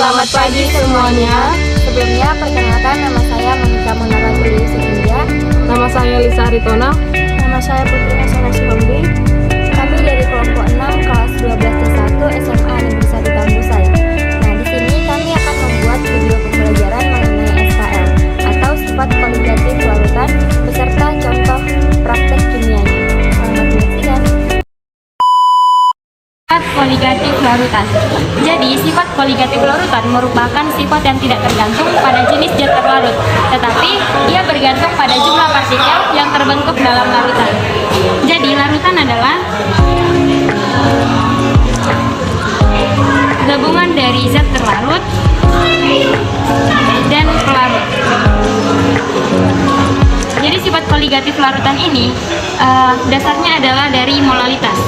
Selamat pagi semuanya. Sebelumnya, perkenalkan nama saya Monika Monaratuli Sukinja. Nama saya Lisa Aritona. Nama saya Putri Asana Shihombi. Kami dari kelompok 6 kelas 12C1 SMA Negeri 1 Tambusai. Nah, di sini kami akan membuat video pembelajaran mengenai SKL atau sifat koligatif larutan beserta contoh praktek kimianya. Selamat menyaksikan. Sifat koligatif larutan. Jadi, sifat koligatif larutan merupakan sifat yang tidak tergantung pada jenis zat terlarut, tetapi ia bergantung pada jumlah partikel yang terbentuk dalam larutan. Jadi, larutan adalah gabungan dari zat terlarut dan pelarut. Jadi, sifat koligatif larutan ini dasarnya adalah dari molalitas.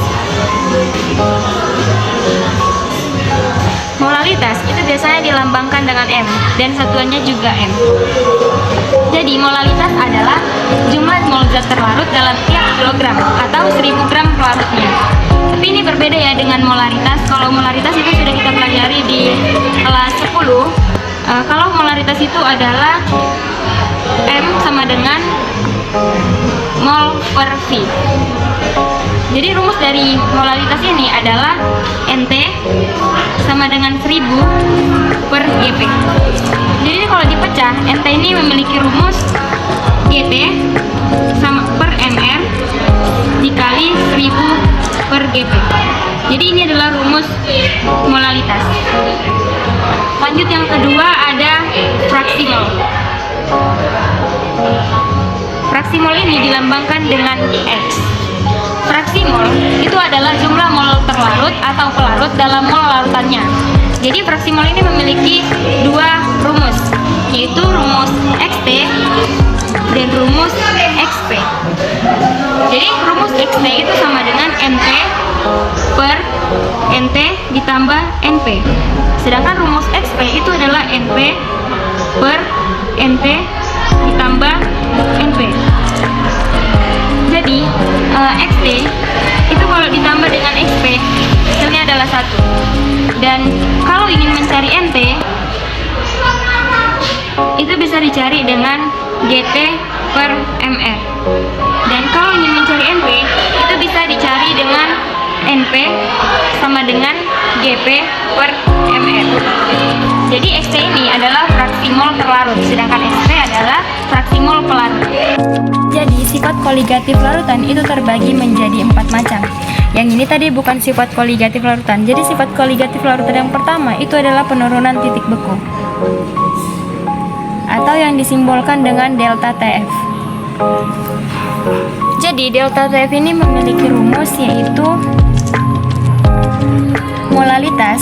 Molalitas itu biasanya dilambangkan dengan M dan satuannya juga M. Jadi molalitas adalah jumlah mol zat terlarut dalam tiap kilogram atau 1000 gram pelarutnya. Tapi ini berbeda ya dengan molaritas. Kalau molaritas itu sudah kita pelajari di kelas 10. Kalau molaritas itu adalah M sama dengan mol per V. Jadi rumus dari molalitas ini adalah NT sama dengan 1000 per GP. Jadi ini kalau dipecah, NT ini memiliki rumus GT sama per MR dikali 1000 per GP. Jadi ini adalah rumus molalitas. Lanjut yang kedua ada fraksi mol. Fraksi mol ini dilambangkan dengan X. Fraksi mol itu adalah jumlah mol terlarut atau pelarut dalam mol larutannya. Jadi fraksi mol ini memiliki dua rumus, yaitu rumus XT dan rumus XP. Jadi rumus XT itu sama dengan NT per NT ditambah NP. Sedangkan rumus XP itu adalah NP per NT ditambah NP. Jadi XT itu kalau ditambah dengan XP hasilnya adalah 1. Dan kalau ingin mencari NT itu bisa dicari dengan GT per MR. Dan kalau ingin mencari NP itu bisa dicari dengan NP sama dengan GP per MR. Jadi XT ini adalah fraksi mol terlarut, sedangkan XP adalah fraksi mol pelarut. Jadi, sifat koligatif larutan itu terbagi menjadi 4 macam. Yang ini tadi bukan sifat koligatif larutan. Jadi, sifat koligatif larutan yang pertama itu adalah penurunan titik beku, atau yang disimbolkan dengan delta TF. Jadi, delta TF ini memiliki rumus yaitu molalitas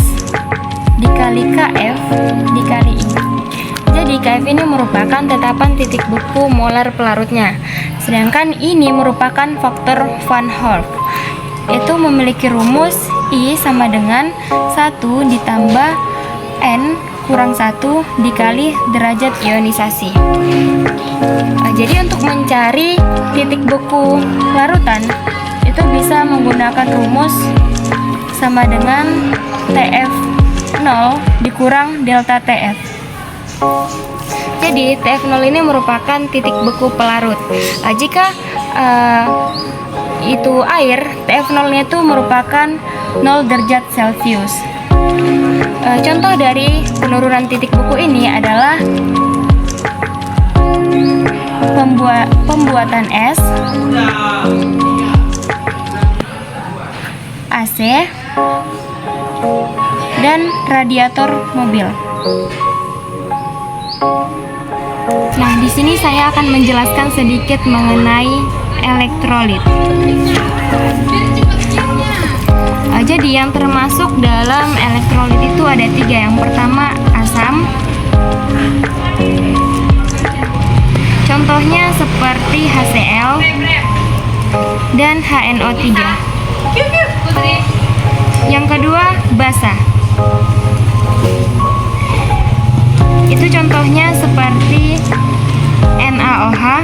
dikali KF dikali I. Jadi KF ini merupakan tetapan titik beku molar pelarutnya. Sedangkan ini merupakan faktor Van Hoff. Itu memiliki rumus I sama dengan 1 ditambah N kurang 1 dikali derajat ionisasi. Jadi untuk mencari titik beku larutan itu bisa menggunakan rumus sama dengan TF0 dikurang delta TF. Jadi TF0 ini merupakan titik beku pelarut. Jika itu air, TF0 nya itu merupakan 0 derajat Celcius. Contoh dari penurunan titik beku ini adalah pembuatan es, AC, dan radiator mobil. Nah, di sini saya akan menjelaskan sedikit mengenai elektrolit. Jadi yang termasuk dalam elektrolit itu ada 3. Yang pertama asam. Contohnya seperti HCl dan HNO3. Yang kedua basa. Itu contohnya seperti NaOH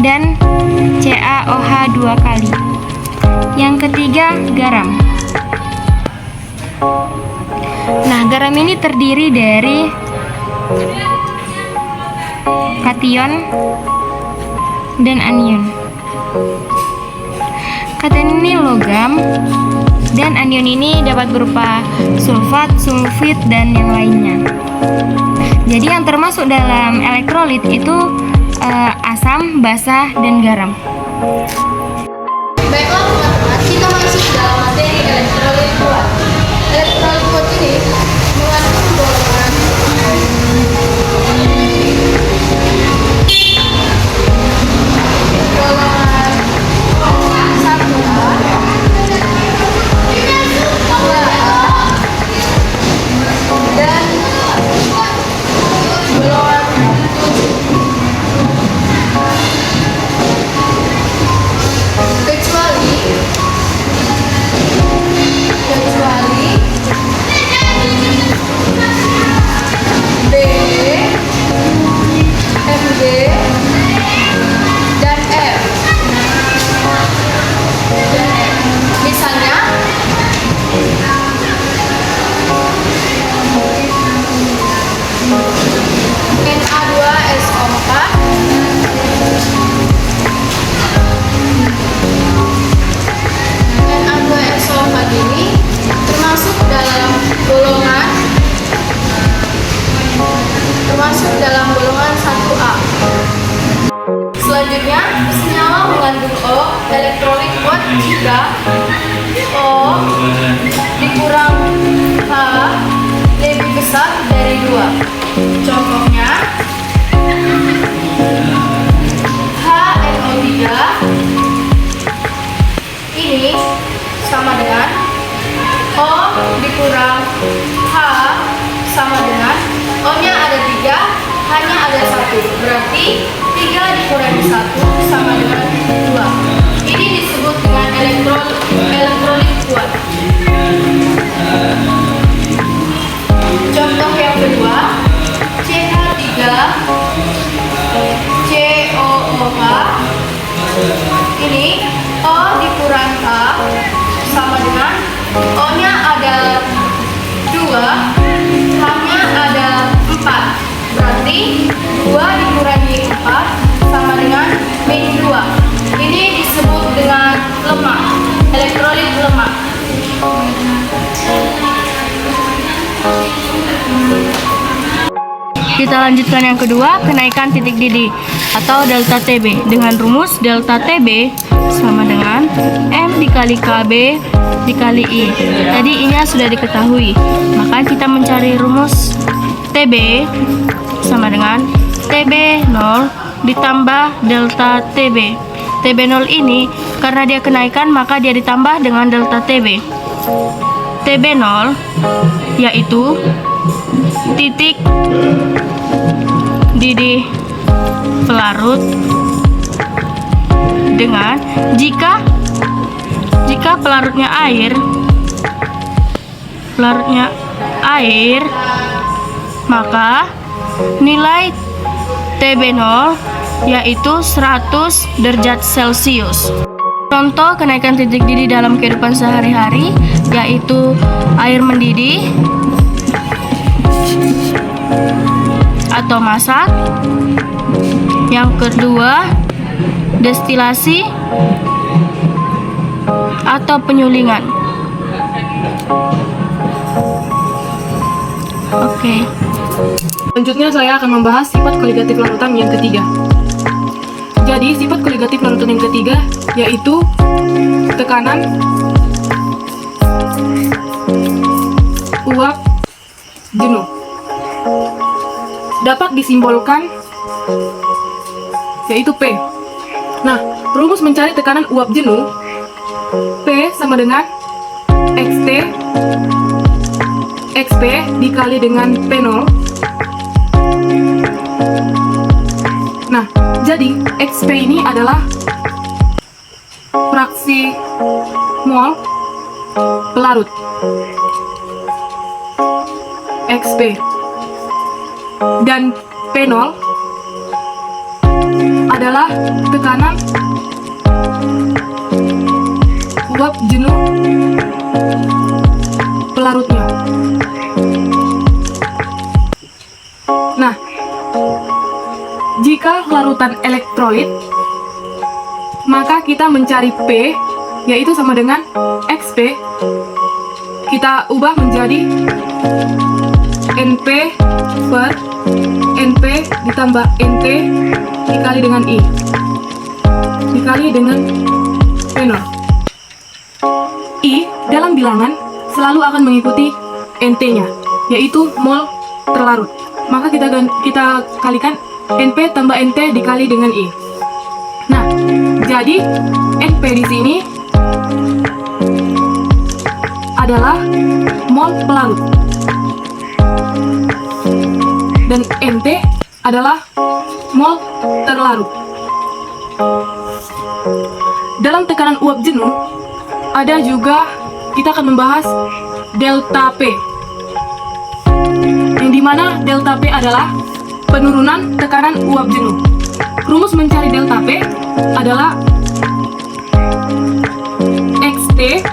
dan CaOH 2 kali. Yang ketiga garam. Nah, garam ini terdiri dari kation dan anion. Kation ini logam dan anion ini dapat berupa sulfat, sulfit, dan yang lainnya. Jadi yang termasuk dalam elektrolit itu asam, basa, dan garam. Baiklah teman-teman, kita masuk dalam materi elektrolit kuat. Elektrolit kuat ini mengandung golongan satu A, dua A, dan golongan kecuali B, FG, dan F. Misalnya Na2SO4, Na2SO4 ini termasuk dalam golongan 1A. Selanjutnya, senyawa mengandung O elektrolit kuat jika O dikurang H lebih besar dari 2. Contohnya HNO3 ini sama dengan O dikurang H sama dengan O-nya ada 3, H-nya ada 1. Berarti 3 dikurangi 1 sama dengan 2. Ini disebut dengan elektrolit kuat. Contoh yang kedua, CH3 COOH. Ini O dikurang H sama dengan O-nya ada 2, H-nya ada 4. Berarti 2 dikurangi 4 sama dengan min 2. Ini disebut dengan lemak, elektrolit lemak. Kita lanjutkan yang kedua, kenaikan titik didih atau delta TB dengan rumus delta TB sama dengan M dikali KB dikali I. Tadi I-nya sudah diketahui, maka kita mencari rumus TB sama dengan TB0 ditambah delta TB. TB0 ini karena dia kenaikan maka dia ditambah dengan delta TB. TB0 yaitu titik didih pelarut dengan jika pelarutnya air maka nilai TB0 yaitu 100 derajat Celcius. Contoh kenaikan titik didih dalam kehidupan sehari-hari yaitu air mendidih atau masak. Yang kedua, destilasi atau penyulingan. Oke. Selanjutnya saya akan membahas sifat koligatif larutan yang ketiga. Jadi sifat koligatif larutan yang ketiga yaitu tekanan uap jenuh. Dapat disimbolkan yaitu P. Nah, rumus mencari tekanan uap jenuh P sama dengan XP dikali dengan P0. Nah, jadi XP ini adalah fraksi mol pelarut. XP dan P0 adalah tekanan uap jenuh pelarutnya. jika larutan elektrolit, maka kita mencari P, yaitu sama dengan XP. Kita ubah menjadi NP per NP ditambah NT dikali dengan I dikali dengan P0. I dalam bilangan selalu akan mengikuti NT-nya, yaitu mol terlarut. Maka kita kalikan NP tambah NT dikali dengan I. Nah, jadi NP di sini adalah mol pelarut dan NT adalah mol terlarut. Dalam tekanan uap jenuh ada juga kita akan membahas delta P, yang dimana delta P adalah penurunan tekanan uap jenuh. Rumus mencari delta P adalah XT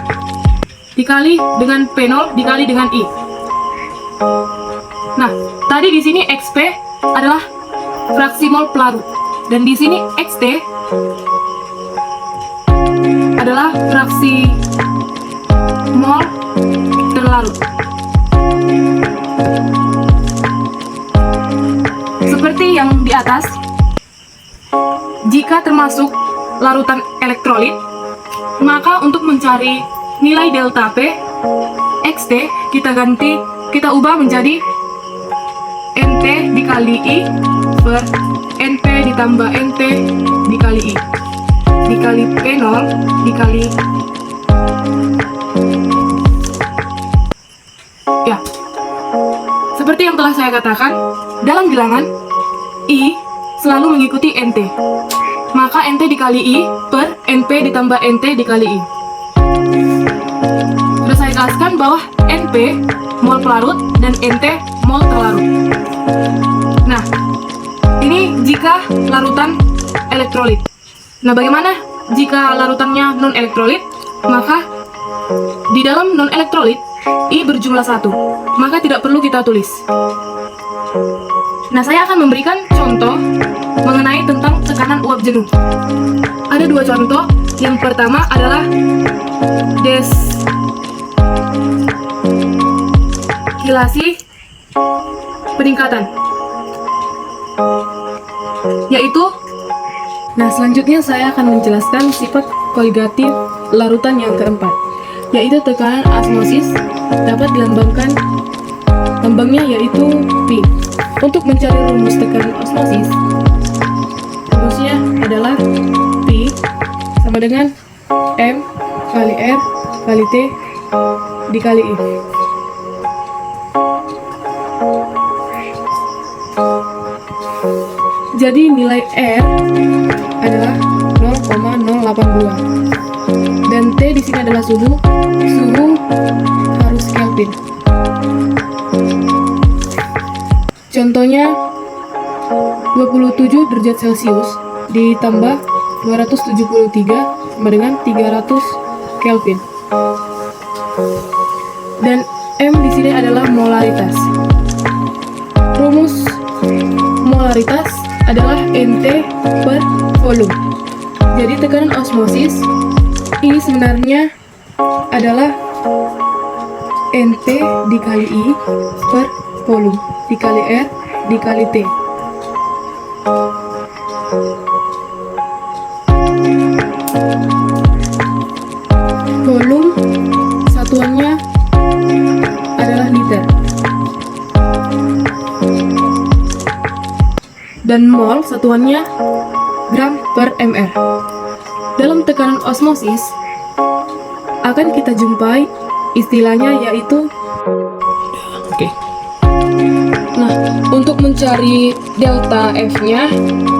dikali dengan P0 dikali dengan I. Nah, tadi di sini XP adalah fraksi mol pelarut dan di sini XT adalah fraksi mol terlarut. Seperti yang di atas, jika termasuk larutan elektrolit, maka untuk mencari nilai delta P, XT kita ubah menjadi NT dikali I per NP ditambah NT dikali I dikali P0 dikali ya. Seperti yang telah saya katakan, dalam bilangan I selalu mengikuti NT. Maka NT dikali I per NP ditambah NT dikali I. Sudah saya jelaskan bahwa NP mol pelarut dan NT mol terlarut. Nah, ini jika larutan elektrolit. Nah, bagaimana jika larutannya non elektrolit? Maka di dalam non elektrolit I berjumlah 1, maka tidak perlu kita tulis. Nah, saya akan memberikan contoh mengenai tentang tekanan uap jenuh. Ada 2 contoh. Yang pertama adalah destilasi peningkatan, yaitu, nah selanjutnya saya akan menjelaskan sifat koligatif larutan yang keempat, yaitu tekanan osmosis dapat dilambangkan, lambangnya yaitu P. Untuk mencari rumus tekanan osmosis, rumusnya adalah P sama dengan M kali R kali T dikali I. Jadi nilai R adalah 0,082 dan T di sini adalah suhu harus Kelvin. Contohnya 27 derajat Celcius ditambah 273 sama dengan 300 Kelvin. Dan M di sini adalah molaritas. Rumus molaritas adalah NT per volume. Jadi tekanan osmosis I sebenarnya adalah NT dikali I per volume dikali R dikali T. Volume satuannya adalah liter dan mol satuannya gram per mr. Dalam tekanan osmosis akan kita jumpai istilahnya yaitu Nah, untuk mencari delta F-nya,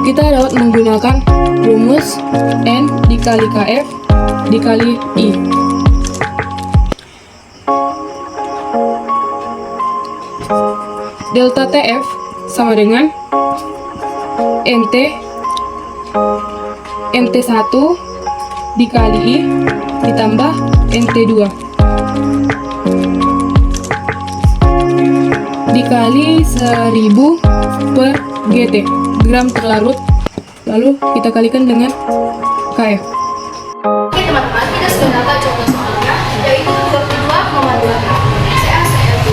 kita dapat menggunakan rumus N dikali KF dikali I. Delta TF sama dengan NT1 dikali I ditambah NT2 dikali 1000 per GT. gram terlarut, lalu kita kalikan dengan KF. Oke teman-teman, kita sudah dapat contoh soalnya, yaitu 22,2 CaCl2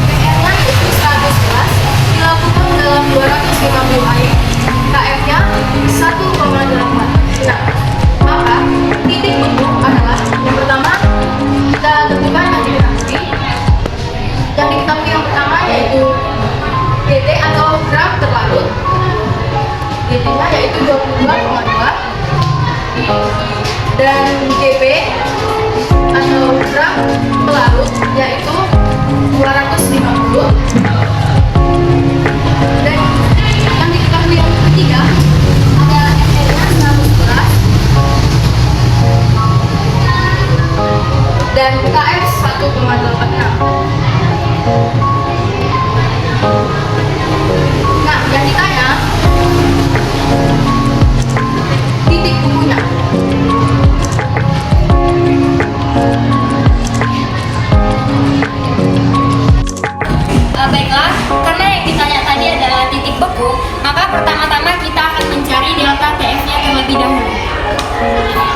PR-nya itu 100 dilakukan dalam 250 air, KF-nya 1,84. Nah, maka titik beku adalah yang pertama kita tentukan yang diketahui. Yang diketahui yang pertama yaitu GT atau gram terlarut. GT-nya yaitu 22,2 dan GP atau gram pelarut yaitu 250. Dan yang diketahui yang ketiga ada MR-nya 111 dan KF 1,86. Nah, yang ditanya titik bukunya. Baiklah, karena yang ditanya tadi adalah titik beku, maka pertama-tama kita akan mencari delta TF-nya terlebih dahulu.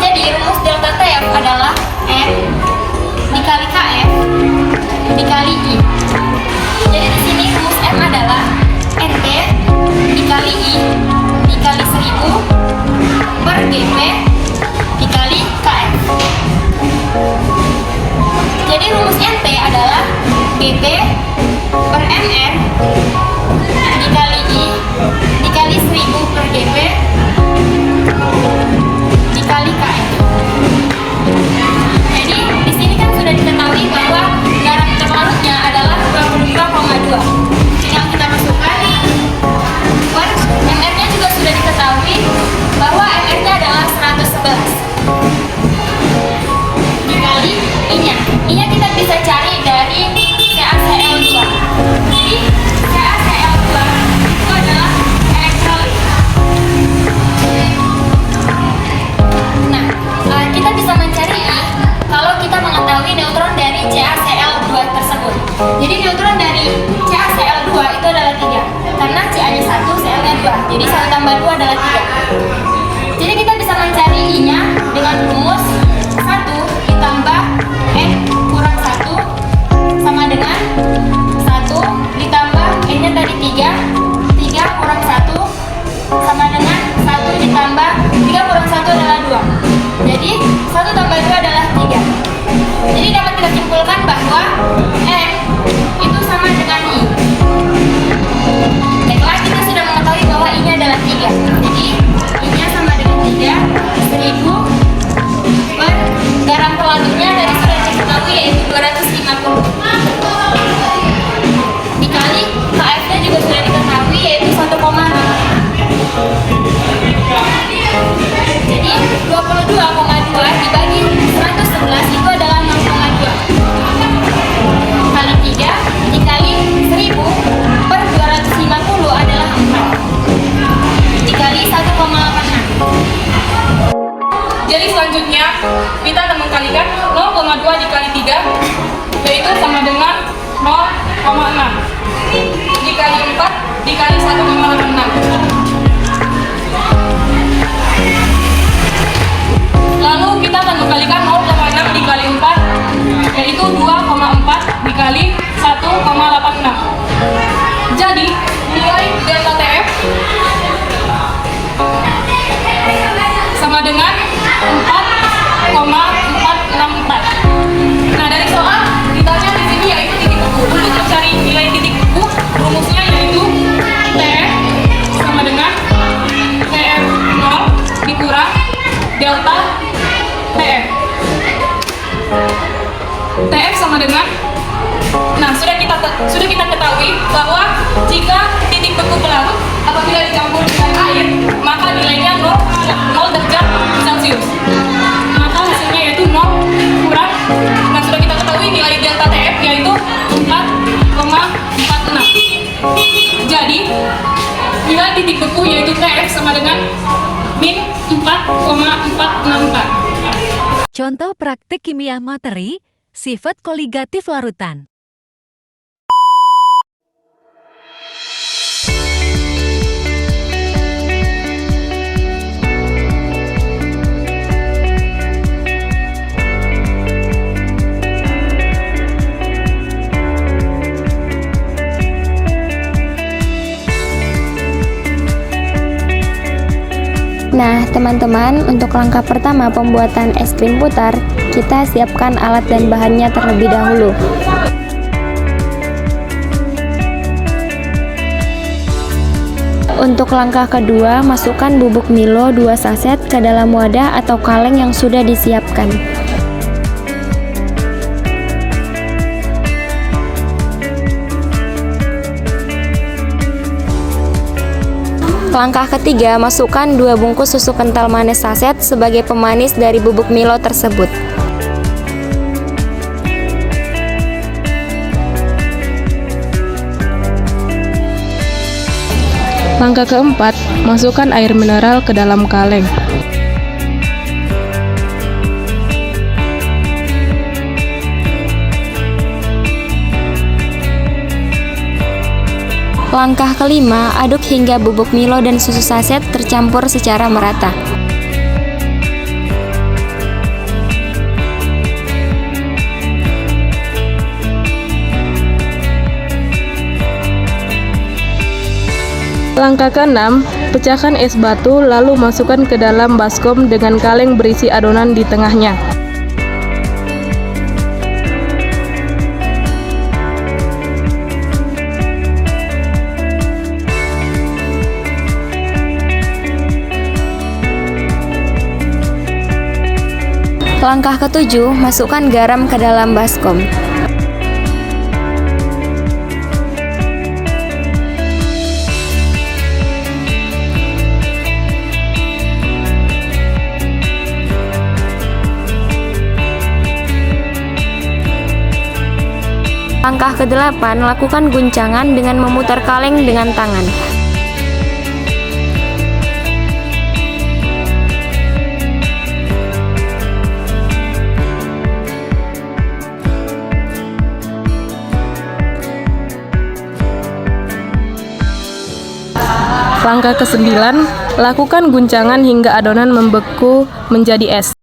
Jadi rumus delta TF adalah N dikali KF dikali I. Jadi di sini rumus M adalah NT dikali I dikali 1000 per GP dikali KF. Jadi rumus NT adalah GP per MR dikali I dikali 1000 per GP dikali KF. Jadi di sini kan sudah diketahui bahwa garam terlarutnya adalah 22,2. Tinggal kita masukkan per MR-nya juga sudah diketahui bahwa MR-nya adalah 111 dikali I-nya. I-nya kita bisa cari dari CaCl2. Jadi CaCl2 itu adalah elektrolit. Nah, kita bisa mencari I kalau kita mengetahui neutron dari CaCl2 tersebut. Jadi neutron dari CaCl2 itu adalah 3. Karena Ca-nya 1, Cl-nya 2. Jadi 1 tambah 2 adalah 3. Jadi kita bisa mencari I-nya dengan rumus 1 ditambah N kurang 1 sama dengan 1 ditambah N-nya tadi 3 kurang 1 sama dengan 1 ditambah 3 kurang 1 adalah 2. Jadi 1 tambah 2 adalah 3. Jadi dapat kita simpulkan bahwa N itu sama dengan I. Baiklah, kita sudah mengetahui bahwa I-nya adalah 3. Jadi I-nya sama dengan 3, 1000 per garam pelarutnya tadi sudah diketahui yaitu 250 dikali KF-nya juga sudah diketahui yaitu 1,6. Jadi 22,2 dibagi 111 itu adalah 0,2 kali 3 dikali 1000 per 250 adalah 4 dikali 1,86. Jadi selanjutnya kita akan mengkalikan 0,2 dikali 3 yaitu sama dengan 0,6 dikali 4 dikali 1,86. Lalu kita akan mengkalikan 0,6 dikali 4 yaitu 2,4 dikali 1,86. Jadi nilai delta TF sama dengan 4,464. Nah, dari soal ditanya di sini yaitu titik beku. Untuk mencari nilai titik beku, rumusnya yaitu TF sama dengan TF0 dikurang delta TF. TF sama dengan, nah sudah kita ketahui bahwa jika titik beku pelarut apabila dicampur dengan air maka nilainya 0 derajat Celcius. Maka hasilnya yaitu 0 kurang. Nah sudah kita ketahui nilai delta TF yaitu 4,46. Jadi nilai titik beku yaitu TF sama dengan min 4,464. Contoh praktik kimia materi, sifat koligatif larutan. Nah, teman-teman, untuk langkah pertama pembuatan es krim putar, kita siapkan alat dan bahannya terlebih dahulu. Untuk langkah kedua, masukkan bubuk Milo 2 saset ke dalam wadah atau kaleng yang sudah disiapkan. Langkah ketiga, masukkan 2 bungkus susu kental manis saset sebagai pemanis dari bubuk Milo tersebut. Langkah keempat, masukkan air mineral ke dalam kaleng. Langkah kelima, aduk hingga bubuk Milo dan susu saset tercampur secara merata. Langkah keenam, pecahkan es batu lalu masukkan ke dalam baskom dengan kaleng berisi adonan di tengahnya. Langkah ketujuh, masukkan garam ke dalam baskom. Langkah ke-8, lakukan guncangan dengan memutar kaleng dengan tangan. Langkah ke-9, lakukan guncangan hingga adonan membeku menjadi es.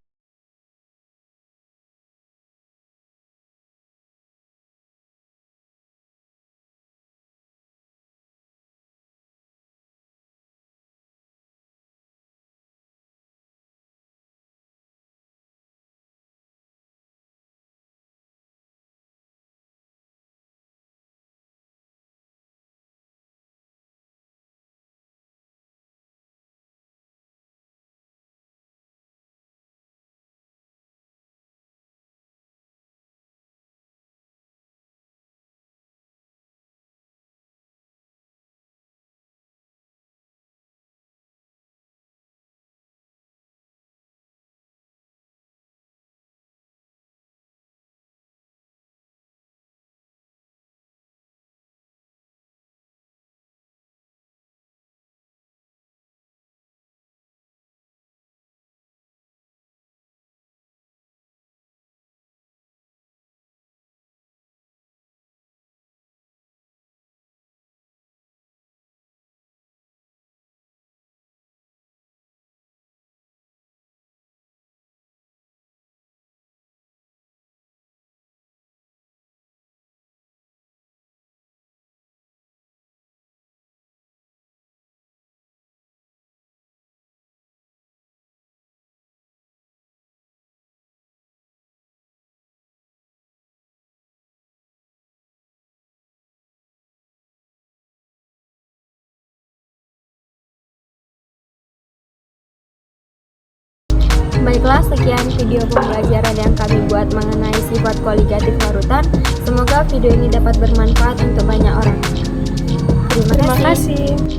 Baiklah, sekian video pembelajaran yang kami buat mengenai sifat koligatif larutan. Semoga video ini dapat bermanfaat untuk banyak orang. Terima kasih.